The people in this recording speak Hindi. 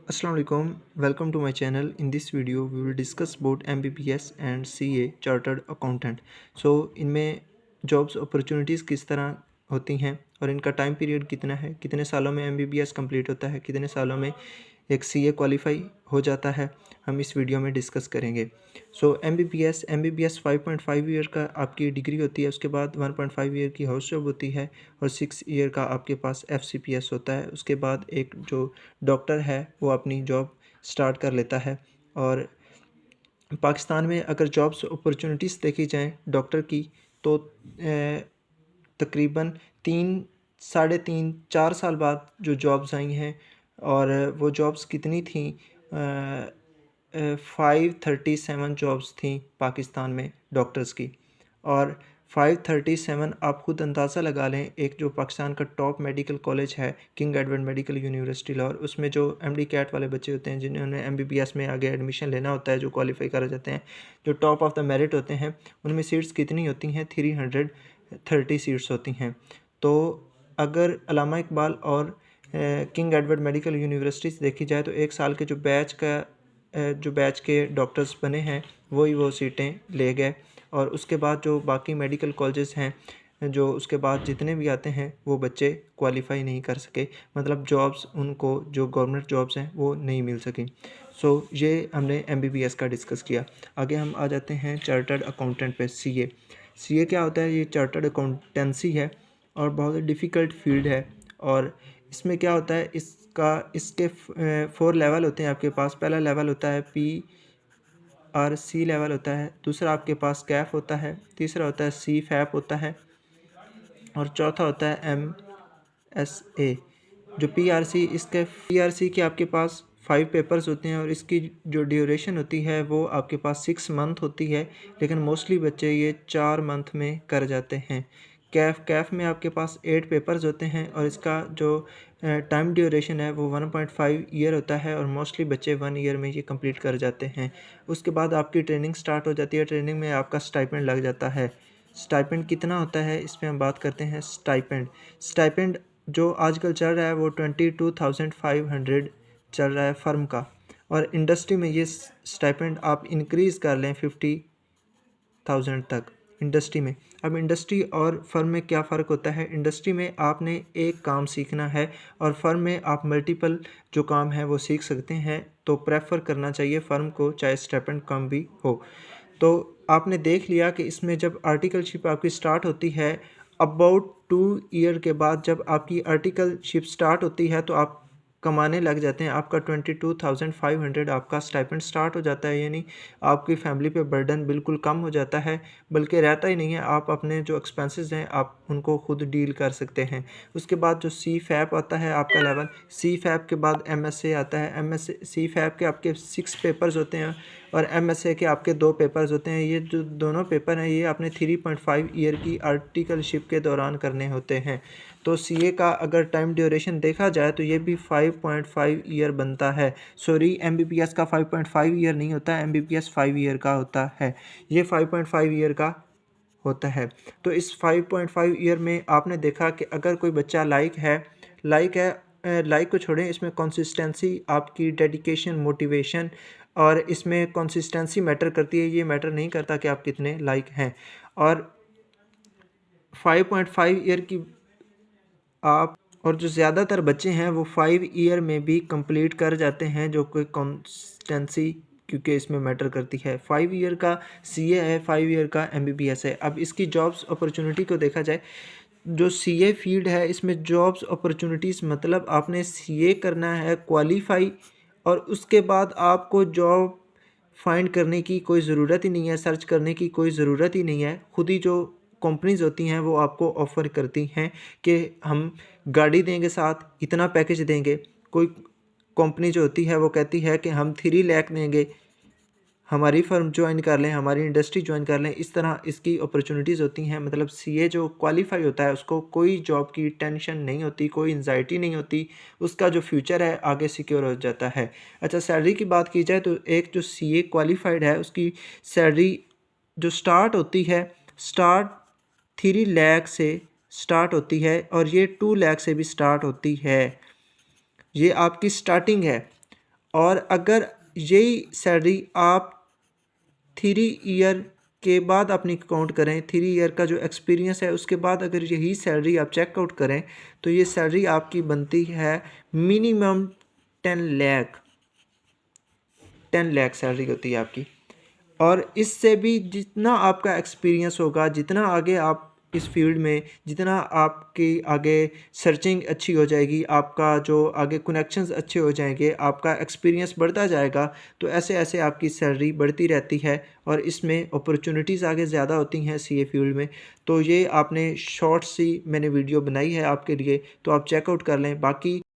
Assalamu alaikum. Welcome to my channel. In this video, we will discuss about MBBS and CA Chartered Accountant. So इनमें जॉब्स अपॉर्चुनिटीज़ किस तरह होती हैं और इनका टाइम पीरियड कितना है, कितने सालों में MBBS कंप्लीट होता है, कितने सालों में एक CA क्वालिफाई हो जाता है, हम इस वीडियो में डिस्कस करेंगे। सो MBBS 5.5 ईयर का आपकी डिग्री होती है, उसके बाद 1.5 ईयर की हाउस जॉब होती है और 6 ईयर का आपके पास FCPS होता है। उसके बाद एक जो डॉक्टर है वो अपनी जॉब स्टार्ट कर लेता है। और पाकिस्तान में अगर जॉब्स अपॉर्चुनिटीज़ देखी जाएँ डॉक्टर की तो तकरीबन 3 साढ़े 3 4 साल बाद जो जॉब्स आई हैं और वो जॉब्स कितनी थी 537 जॉब्स थी पाकिस्तान में डॉक्टर्स की। और 537 आप खुद अंदाज़ा लगा लें, एक जो पाकिस्तान का टॉप मेडिकल कॉलेज है king Edward medical university Lahore, उसमें जो MD कैट वाले बच्चे होते हैं जिन्होंने MBBS में आगे एडमिशन लेना होता है, जो क्वालिफाई कर जाते हैं, जो टॉप ऑफ द मेरिट होते हैं, उनमें सीट्स कितनी होती हैं? 330 सीट्स होती हैं। तो अगर अल्लामा इकबाल और किंग एडवर्ड मेडिकल यूनिवर्सिटी से देखी जाए तो एक साल के जो बैच के डॉक्टर्स बने हैं वही वो सीटें ले गए। और उसके बाद जो बाकी मेडिकल कॉलेजेस हैं, जो उसके बाद जितने भी आते हैं वो बच्चे क्वालिफाई नहीं कर सके, मतलब जॉब्स उनको जो गवर्नमेंट जॉब्स हैं वो नहीं मिल सकी। सो ये हमने MBBS का डिस्कस किया। आगे हम आ जाते हैं चार्टर्ड अकाउंटेंट पे। CA क्या होता है? ये चार्टर्ड अकाउंटेंसी है और बहुत डिफ़िकल्ट फील्ड है। और इसमें क्या होता है, इसके 4 लेवल होते हैं आपके पास। पहला लेवल होता है PRC लेवल होता है, दूसरा आपके पास कैफ होता है, तीसरा होता है CFAP होता है और चौथा होता है MSA। जो PRC के आपके पास 5 पेपर्स होते हैं और इसकी जो ड्यूरेशन होती है वो आपके पास 6 मंथ होती है, लेकिन मोस्टली बच्चे ये 4 मंथ में कर जाते हैं। कैफ में आपके पास 8 पेपर्स होते हैं और इसका जो टाइम ड्यूरेशन है वो 1.5 ईयर होता है और मोस्टली बच्चे 1 ईयर में ये कंप्लीट कर जाते हैं। उसके बाद आपकी ट्रेनिंग स्टार्ट हो जाती है। ट्रेनिंग में आपका स्टाइपेंड लग जाता है। स्टाइपेंड कितना होता है इस पर हम बात करते हैं। स्टाइपेंड जो आजकल चल रहा है वो 22,500 चल रहा है फर्म का। और इंडस्ट्री में ये स्टाइपेंड आप इंक्रीज़ कर लें 50,000 तक इंडस्ट्री में। अब इंडस्ट्री और फर्म में क्या फ़र्क होता है? इंडस्ट्री में आपने एक काम सीखना है और फर्म में आप मल्टीपल जो काम है वो सीख सकते हैं, तो प्रेफर करना चाहिए फ़र्म को, चाहे स्टाइपेंड कम भी हो। तो आपने देख लिया कि इसमें जब आर्टिकलशिप आपकी स्टार्ट होती है अबाउट 2 ईयर के बाद, जब आपकी आर्टिकलशिप स्टार्ट होती है तो आप कमाने लग जाते हैं। आपका 22,500 आपका स्टाइपेंड स्टार्ट हो जाता है, यानी आपकी फैमिली पे बर्डन बिल्कुल कम हो जाता है, बल्कि रहता ही नहीं है। आप अपने जो एक्सपेंसेस हैं आप उनको खुद डील कर सकते हैं। उसके बाद जो CFAP आता है आपका लेवल, CFAP के बाद MSA आता है। CFAP के आपके 6 पेपर्स होते हैं और MSA के आपके 2 पेपर्स होते हैं। ये जो दोनों पेपर हैं ये आपने 3.5 ईयर की आर्टिकलशिप के दौरान करने होते हैं। तो CA का अगर टाइम ड्यूरेशन देखा जाए तो ये भी 5.5 ईयर बनता है। सॉरी, MBBS का 5.5 ईयर नहीं होता, MBBS 5 ईयर का होता है। ये 5.5 ईयर का होता है। तो इस 5.5 ईयर में आपने देखा कि अगर कोई बच्चा लाइक को छोड़ें, इसमें कंसिस्टेंसी, आपकी डेडिकेशन, मोटिवेशन, और इसमें कंसिस्टेंसी मैटर करती है। ये मैटर नहीं करता कि आप कितने लाइक हैं। और 5.5 ईयर की आप और जो ज़्यादातर बच्चे हैं वो 5 ईयर में भी कंप्लीट कर जाते हैं, जो कोई कंसिस्टेंसी क्योंकि इसमें मैटर करती है। 5 ईयर का CA है, 5 ईयर का MBBS है। अब इसकी जॉब्स अपॉर्चुनिटी को देखा जाए, जो CA फील्ड है इसमें जॉब्स अपॉर्चुनिटीज़ मतलब आपने CA करना है क्वालिफाई और उसके बाद आपको जॉब फाइंड करने की कोई ज़रूरत ही नहीं है, सर्च करने की कोई ज़रूरत ही नहीं है। खुद ही जो कंपनीज़ होती हैं वो आपको ऑफ़र करती हैं कि हम गाड़ी देंगे, साथ इतना पैकेज देंगे। कोई कंपनी जो होती है वो कहती है कि हम 3 लाख देंगे, हमारी फर्म ज्वाइन कर लें, हमारी इंडस्ट्री ज्वाइन कर लें। इस तरह इसकी अपॉर्चुनिटीज़ होती हैं। मतलब CA जो क्वालिफाई होता है उसको कोई जॉब की टेंशन नहीं होती, कोई एंजाइटी नहीं होती, उसका जो फ्यूचर है आगे सिक्योर हो जाता है। अच्छा, सैलरी की बात की जाए तो एक जो CA क्वालिफाइड है उसकी सैलरी जो स्टार्ट होती है, स्टार्ट 3 लाख से स्टार्ट होती है और ये 2 लाख से भी स्टार्ट होती है। ये आपकी स्टार्टिंग है। और अगर यही सैलरी आप 3 ईयर के बाद अपनी काउंट करें, 3 ईयर का जो एक्सपीरियंस है उसके बाद अगर यही सैलरी आप चेकआउट करें तो ये सैलरी आपकी बनती है मिनिमम 10 लाख, 10 लाख सैलरी होती है आपकी। और इससे भी जितना आपका एक्सपीरियंस होगा, जितना आगे आप इस फील्ड में, जितना आपकी आगे सर्चिंग अच्छी हो जाएगी, आपका जो आगे कनेक्शंस अच्छे हो जाएंगे, आपका एक्सपीरियंस बढ़ता जाएगा, तो ऐसे ऐसे आपकी सैलरी बढ़ती रहती है और इसमें अपॉर्चुनिटीज़ आगे ज़्यादा होती हैं सीए फील्ड में। तो ये आपने शॉर्ट सी मैंने वीडियो बनाई है आपके लिए, तो आप चेकआउट कर लें। बाकी